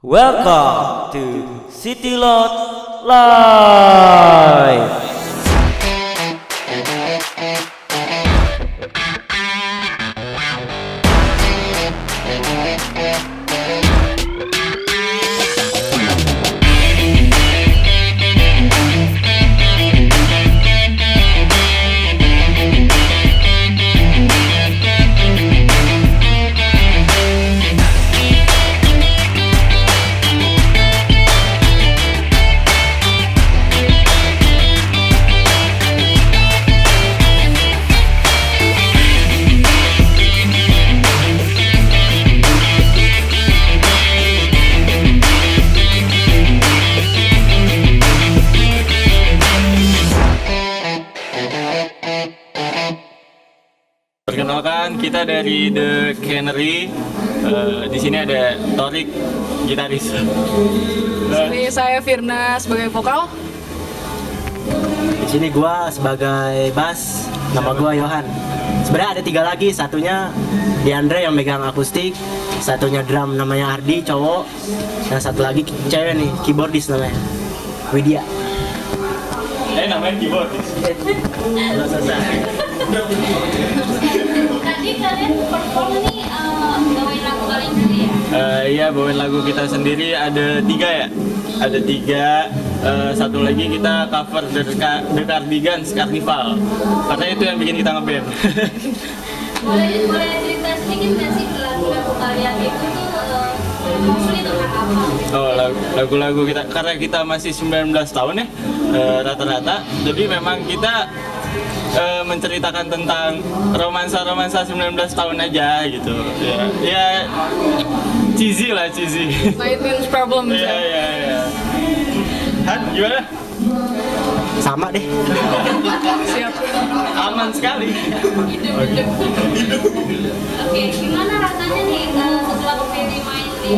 Welcome to City Lot Live. Perkenalkan, kita dari The Cannery. Di sini ada Torik, gitaris. Ini saya Firna sebagai vokal. Di sini gua sebagai bass, nama gua Yohan. Sebenarnya ada 3 lagi, satunya Diandre yang megang akustik, satunya drum namanya Ardi cowok, dan satu lagi cewek nih, keyboardis namanya Widya. Namanya keyboardis. Tadi kalian perform nih bawain lagu kalian sendiri ya? Iya, bawain lagu kita sendiri ada 3 ya. Ada 3. Satu lagi kita cover The Cardigans Carnival. Karena itu yang bikin kita ngeband. Boleh cerita sedikit nggak sih lagu-lagu kalian itu tuh mostly tentang apa? Oh, lagu-lagu kita karena kita masih 19 tahun ya rata-rata. Jadi memang kita menceritakan tentang romansa 19 tahun aja gitu. Ya cheesy lah, cheesy. 19 Problems. Iya. Han, gimana? Sama deh. Siap. Aman sekali. Oke, gimana rasanya nih setelah kepedi main di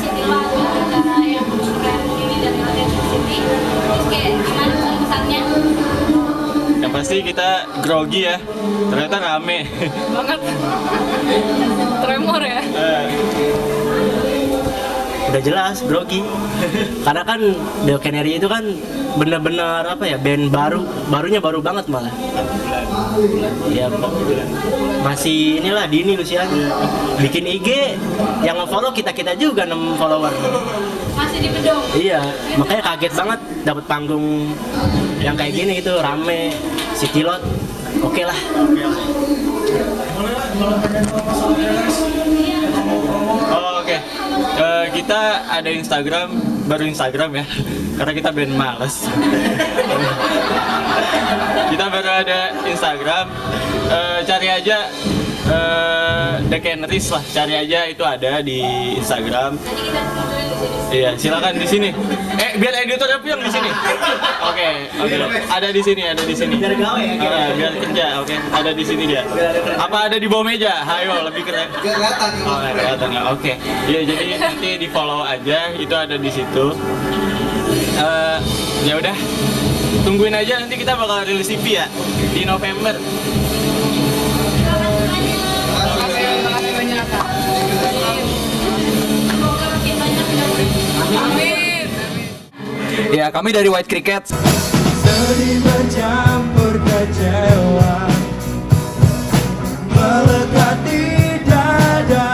City Lagu karena yang keren ini dari Latin City? Terus kayak gimana kesannya? Yang pasti kita grogi ya. Ternyata rame. Banget. Tremor ya. Udah jelas grogi. Karena kan The Canary itu kan bener-bener apa ya, band barunya baru banget malah. Ya masih inilah dini usianya. Bikin IG yang nge-follow kita juga 6 follower. Masih di Bedong? Iya, makanya kaget banget dapat panggung yang kayak gini gitu, rame, City Lot. Oke lah. Oh, oke. Kita ada baru Instagram ya. Karena kita band males. Kita baru ada Instagram. Cari aja The Canneries lah, cari aja, itu ada di Instagram. Nanti kita munculin di sini. Iya, silakan di sini. Biar editornya yang di sini. Oke. Ada di sini. Biar gawe ya. Biar kerja. Oke, ada di sini dia. Apa ada di bawah meja? Hayo, lebih keren. Kelihatan ya. Oh, kelihatan ya. Oke. Iya, jadi nanti di follow aja, itu ada di situ. Ya udah. Tungguin aja, nanti kita bakal rilis EP ya di November. Makasih banyak. Semoga makin banyak yang Amin. Ya, kami dari White Cricket. Sedih bercampur kecewa melekat di dada.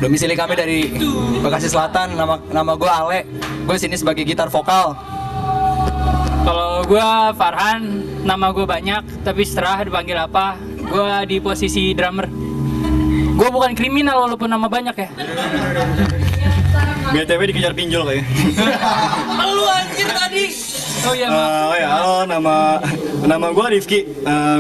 Domisili kami dari Bekasi Selatan. Nama gue Ale. Gue sini sebagai gitar vokal. Kalau gue Farhan, nama gue banyak, tapi setelah dipanggil apa, gue di posisi drummer. Gue bukan kriminal walaupun nama banyak ya. BTW dikejar pinjol kayaknya. Lu anjir tadi. Oh iya, maaf. Halo, nama gue Rifki.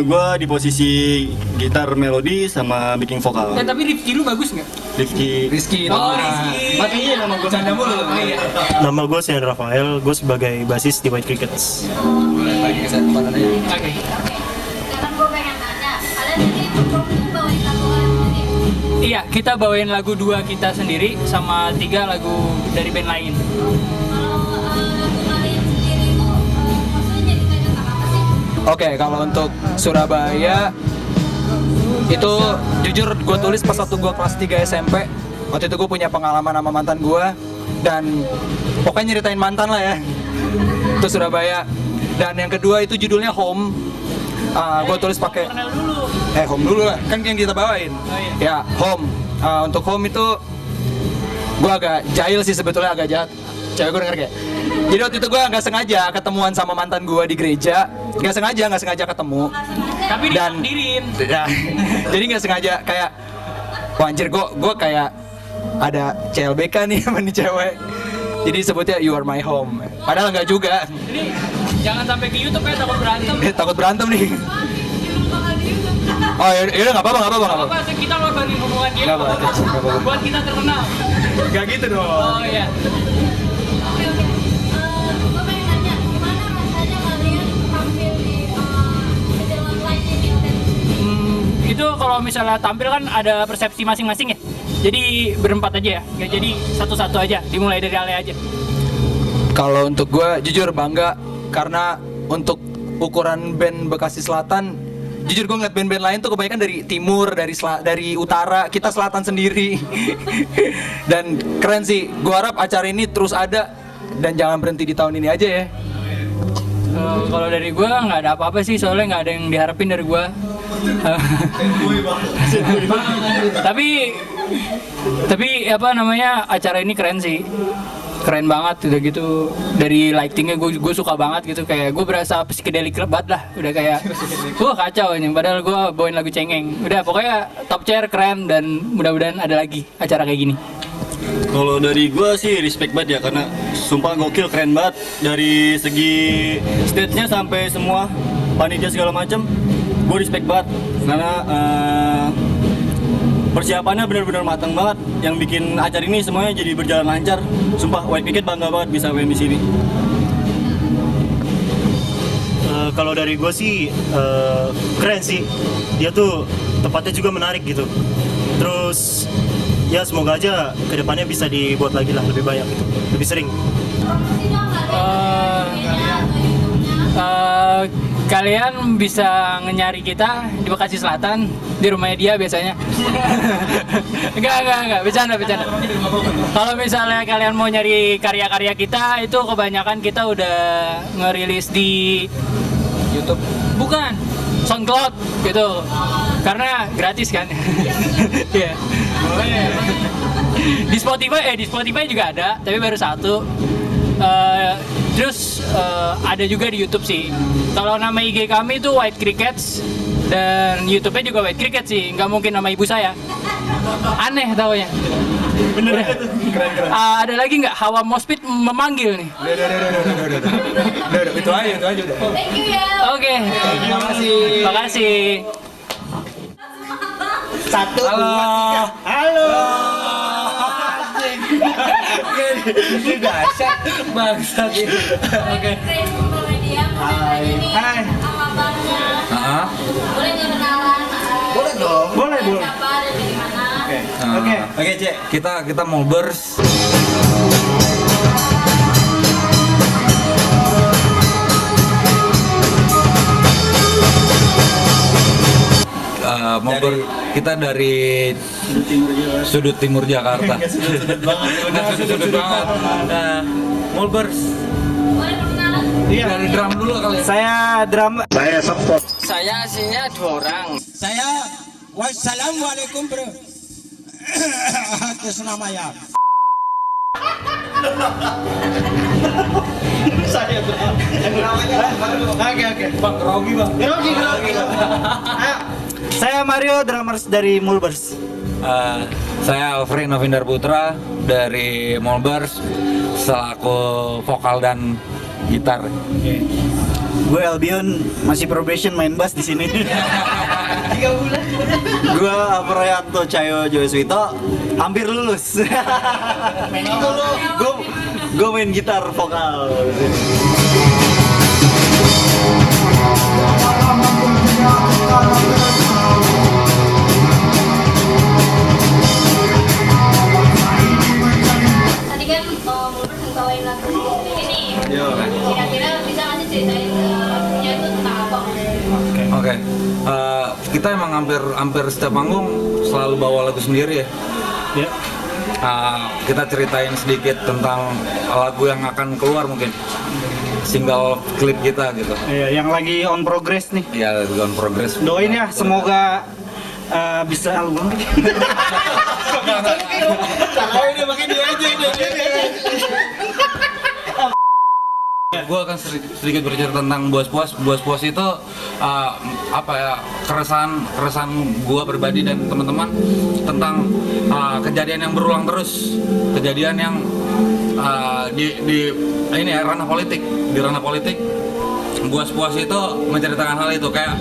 Gue di posisi gitar melodi sama backing vokal. Tapi Rifki lu bagus nggak? Rizky. Oh, Rizky. Matiin nama gue. Canda mulu. Oh iya. Nama gue Sian Rafael, gue sebagai basis di White Crickets. Oke. Sekarang gue pengen tanya, kalian ini perform tuh bawain lagu kalian sendiri? Iya, kita bawain lagu 2 kita sendiri sama 3 lagu dari band lain. Kalau lagu kalian sendiri itu maksudnya jadi tentang apa sih? Oke, kalau untuk Surabaya itu jujur gue tulis pas waktu gue kelas 3 SMP. Waktu itu gue punya pengalaman sama mantan gue, dan pokoknya nyeritain mantan lah ya. Itu Surabaya. Dan yang kedua itu judulnya Home. Gue tulis pakai Home dulu lah, kan yang kita bawain. Ya, Home. Untuk Home itu gue agak jahil sih sebetulnya, agak jahat. Cewek gue denger kayak. Jadi waktu itu gue nggak sengaja ketemuan sama mantan gue di gereja, nggak sengaja ketemu. Tapi Dan ditakdirin. ya, jadi nggak sengaja kayak, wah anjir gue kayak ada CLBK nih sama nih cewek. Jadi sebutnya You Are My Home. Padahal nggak juga. Jadi jangan sampai ke YouTube ya, takut berantem. Takut berantem nih. Oh yaudah nggak apa-apa. Apa kita ngorbanin hubungan dia? Nggak apa-apa. Buat kita terkenal. Gak gitu dong. Oh iya. Oke. Gue pengen nanya, gimana rasanya kalian tampil di City Lot Live ini? Itu kalau misalnya tampil kan ada persepsi masing-masing ya. Jadi berempat aja ya, nggak jadi satu-satu aja. Dimulai dari Ale aja. Kalau untuk gue jujur bangga, karena untuk ukuran band Bekasi Selatan, jujur gue ngeliat band-band lain tuh kebanyakan dari timur, dari utara, kita selatan sendiri. Dan keren sih, gue harap acara ini terus ada dan jangan berhenti di tahun ini aja ya. Kalau dari gue nggak ada apa-apa sih, soalnya nggak ada yang diharapin dari gue. tapi apa namanya, acara ini keren sih, keren banget udah gitu. Dari lightingnya gue suka banget gitu, kayak gue berasa psychedelic banget lah, udah kayak kacau ini, padahal gue bawain lagu cengeng. Udah pokoknya top chair keren, dan mudah-mudahan ada lagi acara kayak gini. Kalau dari gue sih respect banget ya, karena sumpah gokil, keren banget. Dari segi stage-nya sampai semua panitia segala macem, gue respect banget. Karena persiapannya benar-benar matang banget. Yang bikin acara ini semuanya jadi berjalan lancar. Sumpah White Picket bangga banget bisa main di sini. Kalau dari gue sih keren sih. Dia tuh tempatnya juga menarik gitu. Terus ya semoga aja kedepannya bisa dibuat lagi lah, lebih banyak gitu, lebih sering. Kalian bisa nyari kita di Bekasi Selatan, di rumahnya dia biasanya. Enggak, bercanda. Kalau misalnya kalian mau nyari karya-karya kita, itu kebanyakan kita udah ngerilis di YouTube. Bukan, SoundCloud gitu. Karena gratis kan. Iya. Di Spotify juga ada, tapi baru satu. Terus ada juga di YouTube sih. Kalau nama IG kami itu White Crickets, dan YouTube-nya juga White Crickets sih. Nggak mungkin nama ibu saya. Aneh taunya. Bener. Keren. Ada lagi nggak? Hawa Mospit memanggil nih. Udah, itu aja udah. Thank you ya. Oke. Terima kasih. Satu, dua, tiga. Halo. Ini dahsyat bangsat ini. Oke. Hai. Sama abangnya. Boleh nggak kenalan? Boleh dong. Boleh. Siapa dan dari mana? Oke, Cek. Kita Molbers. Kita dari sudut timur Jakarta. Sudut banget. Molbers. Boleh perkenalan? Dari drum dulu kali. Saya drum. Saya support. Saya aslinya 2 orang. Saya wassalamualaikum bro. Atas nama ya. Saya Oke. Bang Grogi bang. Grogi. Saya Mario, drummers dari Mulbers. Saya Alfred Novindar Putra dari Molbers selaku vokal dan gitar. Gue Albion, masih probation main bass di sini. 3 bulan. Gue Aproyanto Cayo Joeswito, hampir lulus. Gue main gitar vokal. Tadi kan Mulbers bawain lagu ini nih. Kira-kira bisa nggak sih ceritain lagunya itu tentang apa? Oke. Kita emang hampir setiap manggung selalu bawa lagu sendiri ya. Ya. kita ceritain sedikit tentang lagu yang akan keluar mungkin single klip kita gitu. Iya, yang lagi on progress nih. Iya, on progress. Doain ya, semoga bisa album. Caranya dia pakai dia aja. Gue akan sedikit bercerita tentang Bos Puas. Bos Puas itu keresahan gue pribadi dan teman-teman tentang kejadian yang berulang terus, kejadian yang di ranah politik. Di ranah politik, Bos Puas itu menceritakan hal itu. Kayak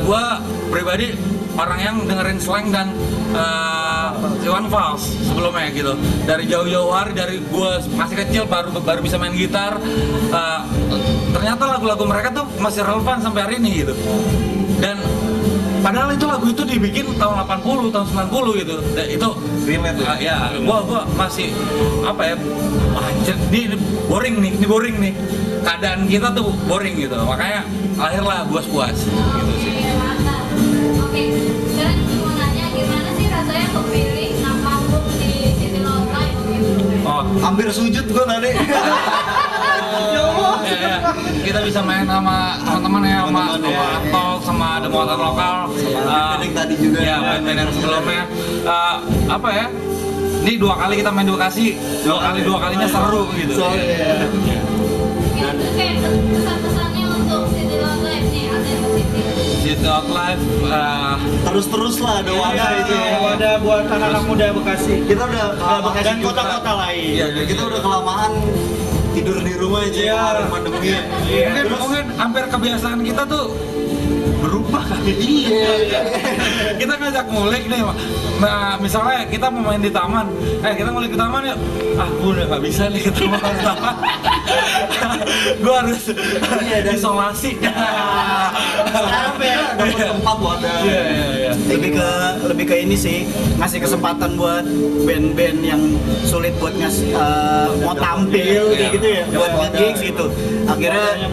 gue pribadi orang yang dengerin slang dan Iwan Fals sebelumnya gitu. Dari jauh-jauh hari, dari gue masih kecil baru bisa main gitar. Ternyata lagu-lagu mereka tuh masih relevan sampai hari ini gitu. Dan padahal itu lagu itu dibikin tahun 80, tahun 90 gitu. Dan itu relate ya. Gua masih anjir, ini boring nih. Keadaan kita tuh boring gitu. Makanya lahirlah Bos Puas gitu sih. Oke, sekarang mau nanya gimana sih rasanya kepilih panggung di City Loud Live gitu? Hampir sujud gue tadi. Ya, kita bisa main sama teman-teman ya, sama Antol, sama The Motor Lokal, Band tadi juga. Ya, band yang sebelumnya. Ini 2 kali kita main di Bekasi, 2 kalinya seru gitu. Itu kayak pesan-pesannya untuk City Loud Live nih, ATM City. City Loud Live Terus lah ada wadah itu. Wadah buat anak-anak muda Bekasi. Kita udah Bekasi Dan kota-kota lain. Iya, kita udah kelamaan tidur di rumah aja ya, pandemi. Mungkin hampir kebiasaan kita tuh berubah kali. Kita ngajak ngulik nih, misalnya kita mau main di taman, kita ngulik di taman yuk. Gue udah gak bisa nih ketemu di taman. Gue harus isolasi. Sampai dapat tempat wadah. Lebih ke ini sih, ngasih kesempatan buat band-band yang sulit buat mau tampil kayak gitu ya, buat gigs gitu. Akhirnya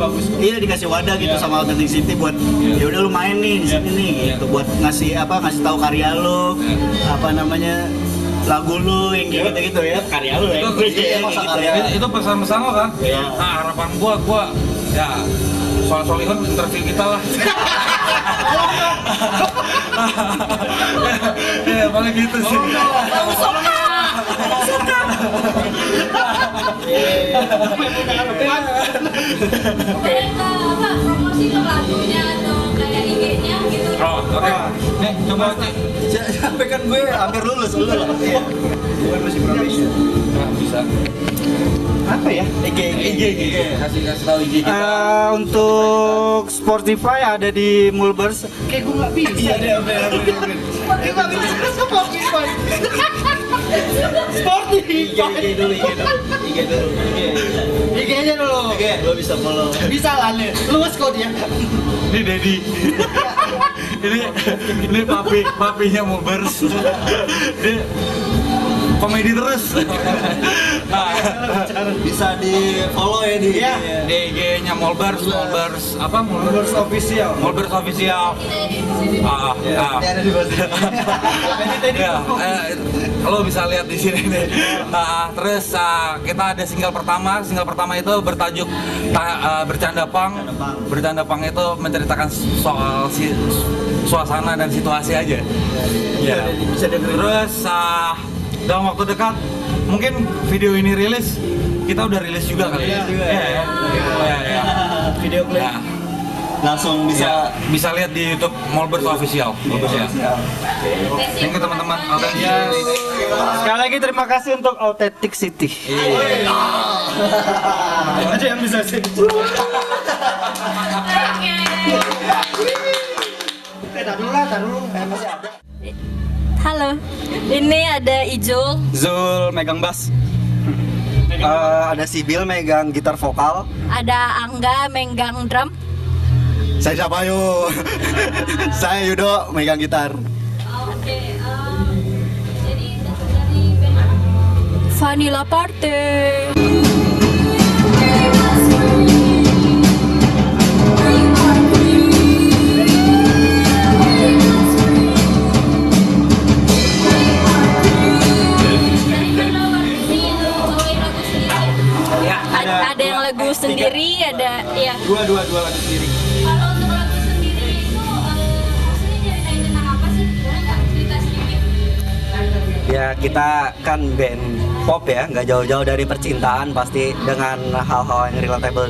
dikasih wadah gitu sama Authentic City buat ya udah lu main nih di sini nih gitu, buat ngasih tahu karya lu, lagu lu yang gitu ya, karya lu ya. Itu pesan-pesan lo kan? Nah, harapan gua ya soal Solihun interview kita lah. Ya paling gitu sih. Promosi ke lagunya atau kayak IG-nya gitu. Oke. Nih, coba Ci. Sampai kan gue hampir lulus dulu lah. Bukan masih probation. Nah, bisa. Apa ya? IG. Kasih tahu IG kita. Untuk Spotify ada di Mulbers. Kayak gue nggak bisa. Iya deh, bener. Spotify. IG aja dulu. Lo bisa follow. Bisa lah nih. Luas kok dia. Ini Dedi. ini papinya Mulbers. Dia komedi terus. Bisa di follow ya di IG-nya Mulbers official. Mulbers official. ada di bawah. Lo bisa lihat di sini nih. Terus kita ada single pertama itu bertajuk Bercanda Pang. Bercanda Pang itu menceritakan soal suasana dan situasi aja. Ya. Terus dalam waktu dekat mungkin video ini rilis, kita udah rilis juga kali ya. Iya. Video klip. Langsung bisa lihat di YouTube Mulbers Official. Thank you teman-teman. Sekali lagi terima kasih untuk Authentic City. Ada yang bisa sih. Taruh dulu. Masih ada. Halo, ini ada Ijul. Zul megang bass. Ada Sibil megang gitar vokal. Ada Angga megang drum. Saya Sabayo. Saya Yudo megang gitar. Oke, jadi dari band apa? Vanilla Party. ada yang lagu sendiri, ada ya. Dua lagu sendiri. Kalau untuk lagu sendiri itu maksudnya ceritain tentang apa sih? Boleh nggak cerita sedikit? Ya kita kan band pop ya, nggak jauh-jauh dari percintaan, pasti dengan hal-hal yang relatable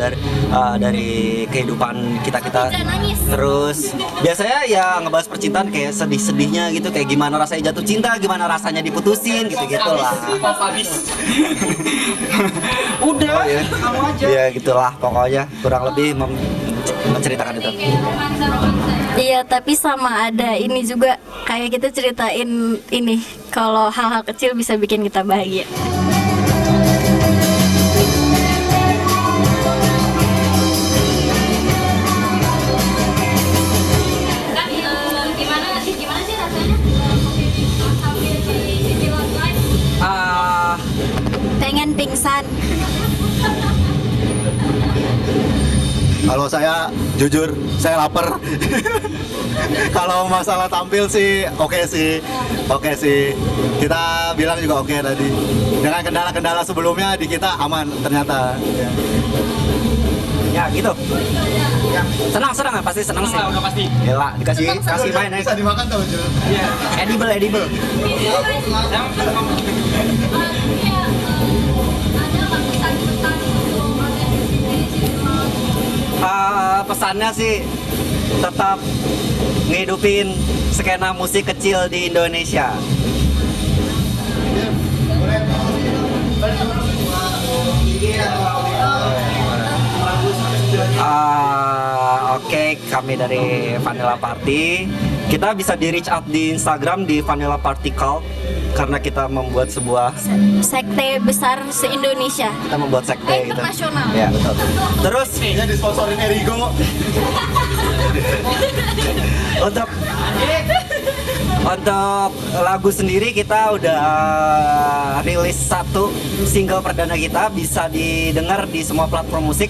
dari kehidupan kita. Jangan nangis. Terus biasanya ya ngebahas percintaan kayak sedih-sedihnya gitu, kayak gimana rasanya jatuh cinta, gimana rasanya diputusin gitu-gitu lah. Udah, ya. kamu aja. Ya gitulah pokoknya, kurang lebih menceritakan itu. Kayak romansa-romansa. Iya, tapi sama ada ini juga kayak kita ceritain ini kalau hal-hal kecil bisa bikin kita bahagia. Kan gimana sih rasanya tampil di City Lounge Live? Pengen pingsan. Kalau saya jujur, saya lapar. Kalau masalah tampil sih, oke sih. Kita bilang juga oke tadi. Dengan kendala-kendala sebelumnya di kita aman ternyata. Ya gitu. Ya, senang ya, pasti senang sih. Udah pasti. Gila, kasih main ya. Bisa dimakan tau Jul. Edible. Ada nggak pesan-pesan untuk organisasi City Lounge? Pesannya sih tetap ngehidupin skena musik kecil di Indonesia. Oke, kami dari Vanilla Party. Kita bisa di reach out di Instagram di Vanilla Party Cult karena kita membuat sebuah Sekte besar se-Indonesia. kita membuat sekte gitu. Internasional. Ya, betul. Terus Ini disponsorin Erigo. untuk lagu sendiri kita udah rilis satu single perdana kita, bisa didengar di semua platform musik,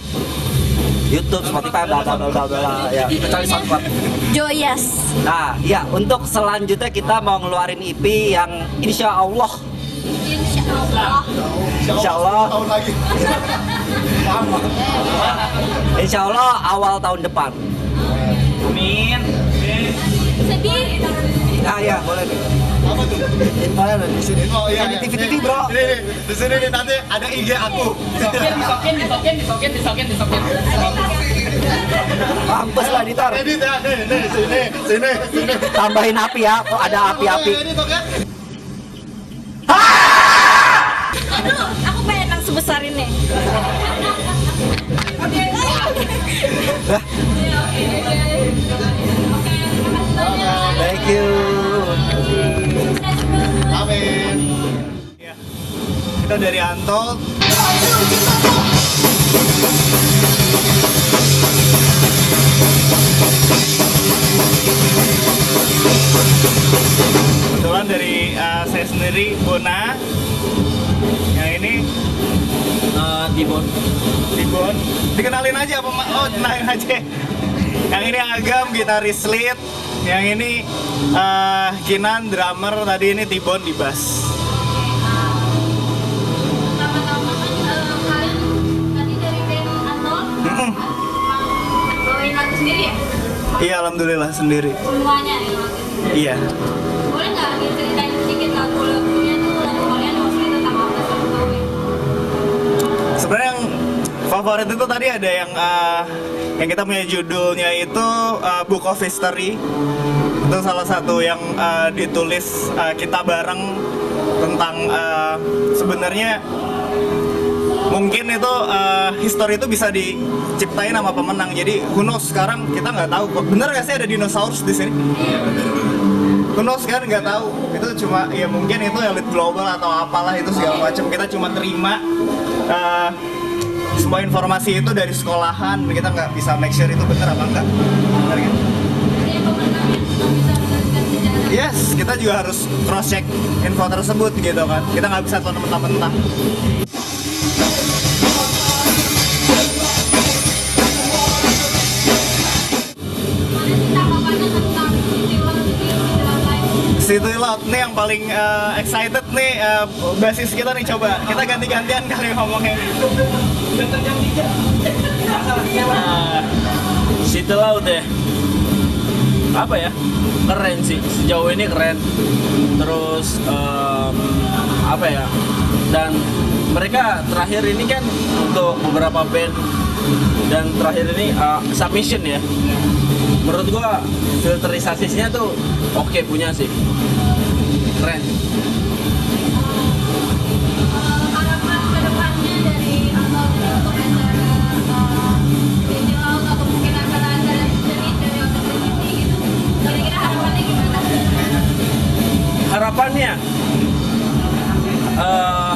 YouTube, Spotify, bla bla bla bla bla, ya kecuali SoundCloud. Joyous. Nah, ya untuk selanjutnya kita mau ngeluarin EP yang insya Allah insya Allah awal tahun depan. Amin. Sedih. Ah ya, boleh nih. Apa tuh? Infonya ada di sini. Oh iya, Di TV bro. Ini di sini nih nanti ada IG aku. Disokin. Mampus lah editor. Edit ya, sini. Tambahin api ya, kok ada api-api. Edit oke? Aduh, aku pengen yang sebesar ini. Thank you. Amin. Kita dari Antol. Kebetulan dari saya sendiri Bona. Yang ini Tibon. Dikenalin aja apa? Oh, kenalin aja. Yang ini Agam, gitaris lead. Yang ini Kinan, drummer. Tadi ini Tibon di bass. Pertama-tama kan kalian tadi dari band Antol bawain lagu sendiri ya? Iya, alhamdulillah sendiri. Semuanya ya? Iya. Boleh nggak ceritain sedikit lagu-lagunya tuh, lagu kalian maksudnya tentang apa sih? Sebenarnya yang favorit itu tadi ada yang kita punya judulnya itu Book of History. Itu salah satu yang ditulis kita bareng tentang sebenarnya mungkin itu history itu bisa diciptain sama pemenang. Jadi who knows, sekarang kita nggak tahu. Bener nggak sih ada dinosaurus di sini? Who knows kan, nggak tahu. Itu cuma ya mungkin itu elit global atau apalah itu segala macam. Kita cuma terima semua informasi itu dari sekolahan. Kita nggak bisa make sure itu bener apa enggak. Bener kan? Yes, kita juga harus cross check info tersebut gitu kan. Kita nggak bisa tahu mentah-mentah. City Loud nih yang paling excited nih basis kita nih, coba kita ganti-gantian kali ngomongnya. City Loud ya. Apa ya? Keren sih. Sejauh ini keren. Terus apa ya? Dan mereka terakhir ini kan untuk beberapa band dan terakhir ini submission ya. Menurut gua filterisasinya tuh oke punya sih. Keren. Harapan kedepannya dari atau untuk acara City Loud atau mungkin acara-acara seni dari Other City gitu, kira-kira harapannya gimana?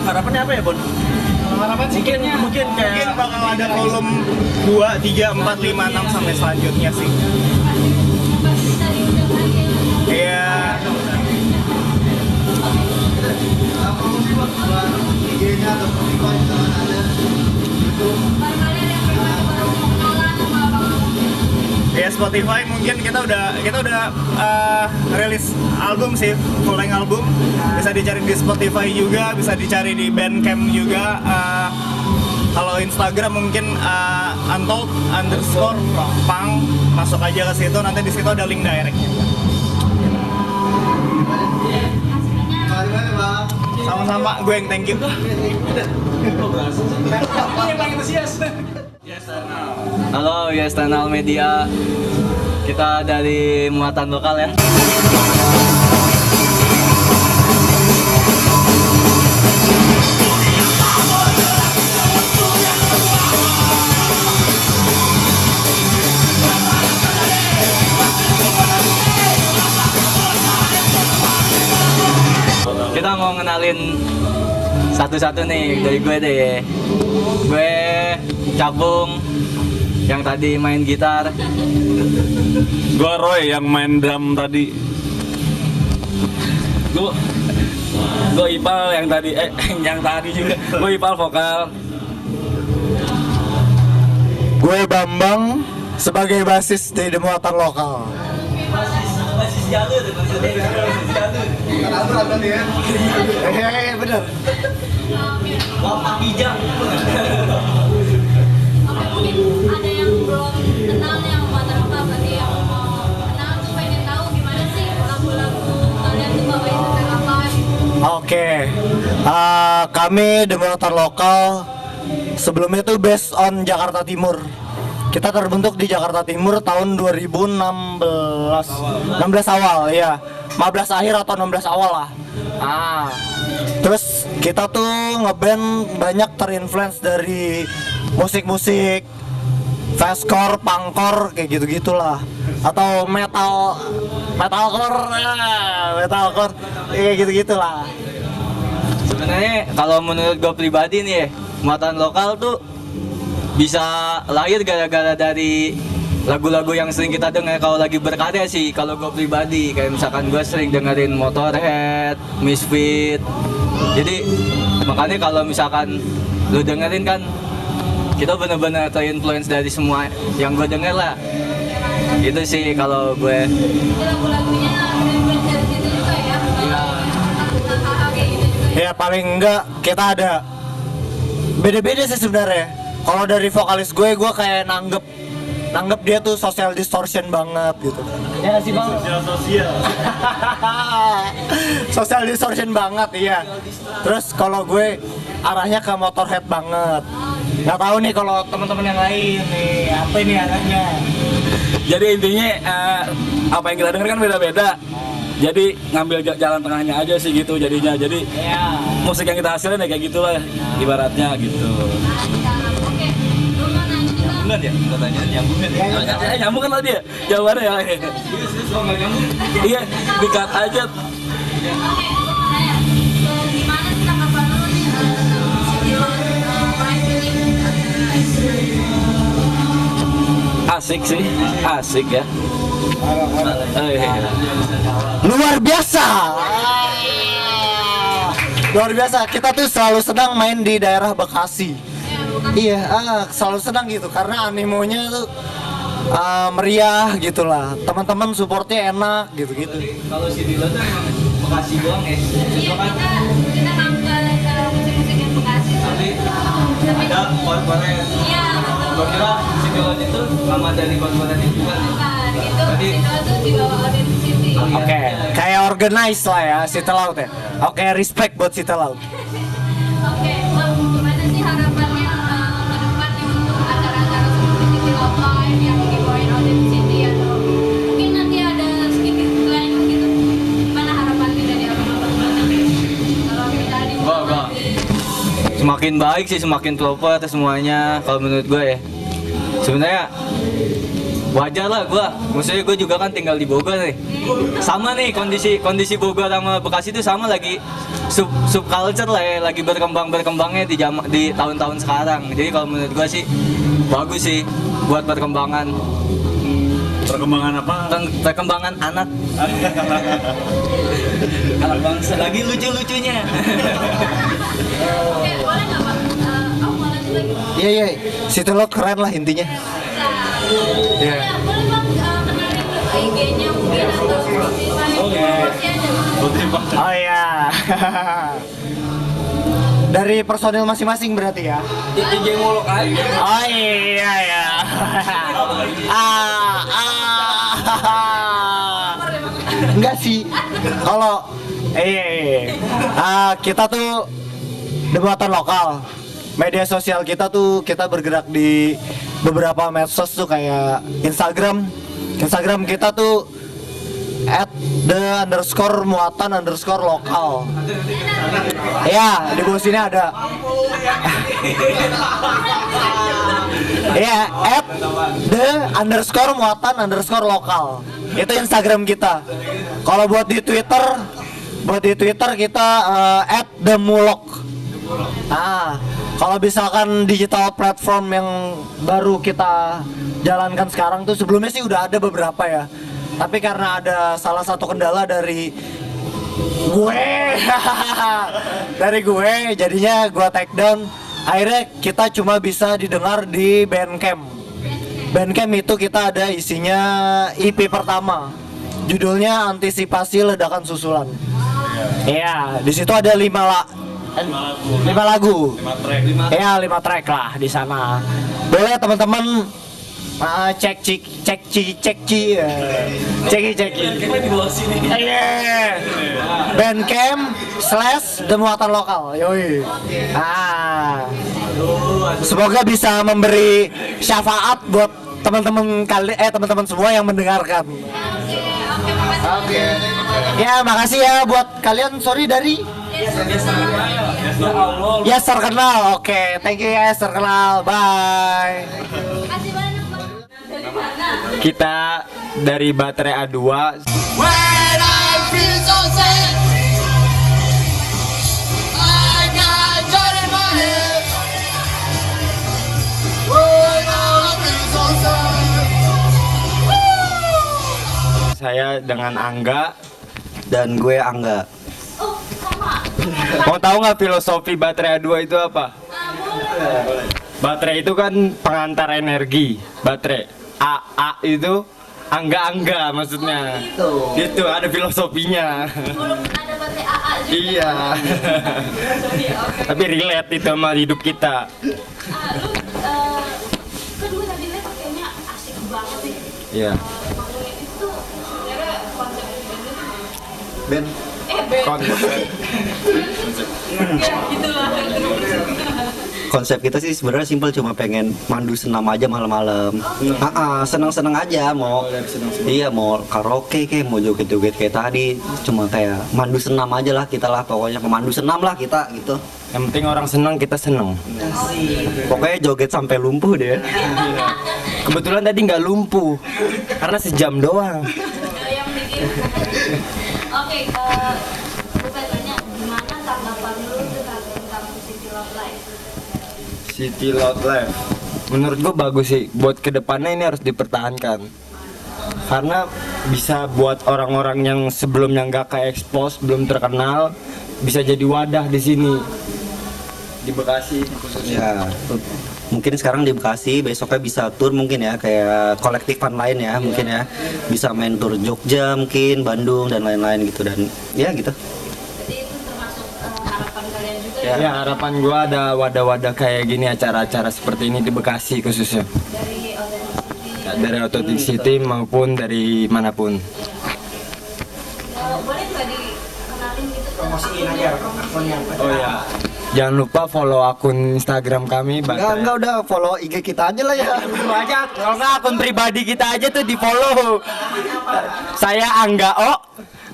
Harapannya apa ya, Bon? Harapan sih mungkin bakal ada kolom 2, 3, 4, 5, 6 sampai selanjutnya sih. Iya. Ya Spotify mungkin kita udah rilis album sih, full length album. Bisa dicari di Spotify juga, bisa dicari di Bandcamp juga. Kalau Instagram mungkin _pang, masuk aja ke situ, nanti di situ ada link directnya. Sama-sama, gue yang thank you. Halo, Yes Channel Media. Kita dari muatan lokal ya. Kita mau ngenalin satu-satu nih dari gue deh. Gue Cabung yang tadi main gitar. Gua Roy yang main drum tadi. Gua Ipal yang tadi juga. Gua Ipal vokal. Gue Bambang sebagai basis di muatan lokal. Basis jalur. Iya bener. Bapak hijau. Oke, mungkin ada yang belum kenal nih yang muatan lokal, berarti yang mau kenal tuh pengen tahu gimana sih lagu-lagu kalian tuh bawain tentang apa gitu. Oke, kami The Muatan Lokal sebelumnya tuh based on Jakarta Timur. Kita terbentuk di Jakarta Timur tahun 2016 awal ya, 15 akhir atau 16 awal lah. Terus kita tuh ngeband banyak terinfluence dari musik-musik fastcore, punkcore kayak gitu-gitulah, atau metalcore kayak gitu-gitulah. Sebenarnya kalau menurut gue pribadi nih, muatan lokal tuh bisa lahir gara-gara dari lagu-lagu yang sering kita dengar kalau lagi berkarya sih. Kalau gue pribadi, kayak misalkan gue sering dengerin Motorhead, Misfit. Jadi makanya kalau misalkan lu dengerin kan, kita bener-bener terinfluence dari semua yang gue denger lah. Itu sih kalau gue. Lagu-lagunya influence dari situ juga ya. Kayak gitu juga. Ya paling enggak kita ada beda-beda sih sebenarnya. Kalau dari vokalis gue kayak nanggep dia tuh social distortion banget gitu. Ya sih bang. Social distortion banget iya. Terus kalau gue arahnya ke Motorhead banget. Nggak tahu nih kalau teman-teman yang lain nih apa ini arahnya. Jadi intinya apa yang kita dengar kan beda-beda. Jadi ngambil jalan tengahnya aja sih gitu jadinya. Jadi musik yang kita hasilin ya kayak gitulah ibaratnya gitu. Bener ya pertanyaan nyambung kan? Nyambung kan tadi ya jawabannya ya. Iya, dikat aja. Gimana sih tanggapan lu nih City Loud main ini? Asik sih, asik ya. Luar biasa. Luar biasa. Kita tuh selalu senang main di daerah Bekasi. Iya, selalu senang gitu karena animonya tuh meriah gitulah. Teman-teman supportnya enak gitu-gitu. Kalau City Loud emang Bekasi doang ya. Iya, kita nambah musik-musik yang Bekasi. Tapi ada korporat. Iya, betul. Gua kira City Lounge itu nama dari korporatnya juga nih. Bukan, itu City tuh di bawah Audit City. Oke, kayak organize lah ya City Lounge ya. Oke, respect buat City Lounge. Oke, gimana sih harapannya ke depan nih untuk acara-acara seperti City Lounge Live yang dibawain Audit City atau mungkin nanti ada sedikit lain gitu. Gimana harapannya dari abang-abang? Kalau kita di Gua semakin baik sih, semakin proper semuanya kalau menurut gue ya. Sebenarnya wajar lah gue, maksudnya gue juga kan tinggal di Bogor nih. Sama nih kondisi Bogor sama Bekasi itu sama, lagi subculture lah ya, lagi berkembangnya di tahun-tahun sekarang. Jadi kalau menurut gue sih bagus sih buat perkembangan Perkembangan apa? perkembangan anak. Anak bangsa lagi lucu-lucunya. Oke, boleh nggak Pak? Aku mau lanjut lagi. Iya, City Lounge keren lah intinya. Iya. Ya, boleh Bang kenalin IG-nya mungkin atau Spotify. Oh iya. Dari personil masing-masing berarti ya. IG Molok aja. Oh iya ya. Enggak sih. Kalau kita tuh Debuatan Lokal. Media sosial kita tuh kita bergerak di beberapa medsos tuh kayak Instagram. Instagram kita tuh @the_muatan_lokal. Ya, di bawah sini ada. Ya, @the_muatan_lokal. Itu Instagram kita. Kalau buat di Twitter kita @themulok. Kalau misalkan digital platform yang baru kita jalankan sekarang tuh sebelumnya sih udah ada beberapa ya. Tapi karena ada salah satu kendala dari gue, jadinya gue take down. Akhirnya kita cuma bisa didengar di Bandcamp. Bandcamp itu kita ada isinya EP pertama. Judulnya Antisipasi Ledakan Susulan. Iya, di situ ada 5 lagu. 5 track lah di sana. Boleh teman-teman cek. Bandcamp/themuatan_lokal. Yoi. Semoga bisa memberi syafaat buat teman-teman semua yang mendengarkan. Oke. Ya, makasih ya buat kalian. Sorry dari Yes Terkenal. Oke, thank you Yes Terkenal. Bye. Kita dari Baterai A2. Saya dengan Angga dan gue Angga. Mau tahu nggak filosofi baterai A2 itu apa? Baterai itu kan pengantar energi. Baterai AA itu angga maksudnya. Gitu, ada filosofinya. Ada baterai AA juga. Iya. Tapi relate itu sama hidup kita. Kan gue tadi lihat kayaknya asik banget sih. Iya. Itu sebenarnya konsep Ben. Konsep kita sih sebenarnya simpel, cuma pengen mandu senam aja malam-malam. Seneng-seneng aja, mau karaoke kayak mau joget-joget kayak tadi, cuma kayak mandu senam aja lah kita lah, pokoknya pemandu senam lah kita gitu. Yang penting orang senang, kita seneng. Pokoknya joget sampai lumpuh deh. Kebetulan tadi nggak lumpuh karena sejam doang. Oke, gue pengen tanya gimana tanggapan lu tentang City Lounge Live? City Lounge Live, menurut gue bagus sih. Buat kedepannya ini harus dipertahankan karena bisa buat orang-orang yang sebelumnya nggak ke expose, belum terkenal, bisa jadi wadah di sini. di Bekasi khususnya. Ya, mungkin sekarang di Bekasi, besoknya bisa tur mungkin ya, kayak kolektifan lain ya, mungkin ya, bisa main tur Jogja mungkin, Bandung dan lain-lain gitu, dan ya gitu. Jadi itu termasuk harapan kalian juga Ya, harapan gua ada wadah-wadah kayak gini, acara-acara seperti ini di Bekasi khususnya. Dari Authenticity maupun dari manapun. boleh nggak dikenalin gitu? Promosiin aja akunnya. Oh ya, jangan lupa follow akun Instagram kami. Enggak udah follow IG kita aja lah ya. Itu aja, kalau nggak akun pribadi kita aja tuh di follow. Saya Angga O.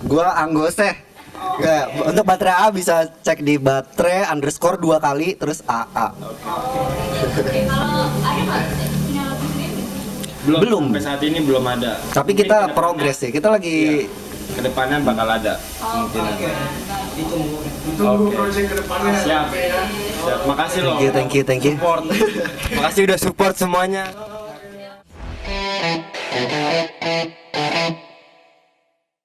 Gua Anggose. Ya, untuk baterai A bisa cek di baterai _ 2 kali terus AA. Oke, kalau ada nggak sih punya lagu sendiri? Belum. Sampai saat ini belum ada. Tapi kita progres sih. Kita lagi kedepannya bakal ada mungkin. Ditunggu project kedepannya. Siap. Siap. Makasih loh. Thank you. Support. Makasih udah support semuanya.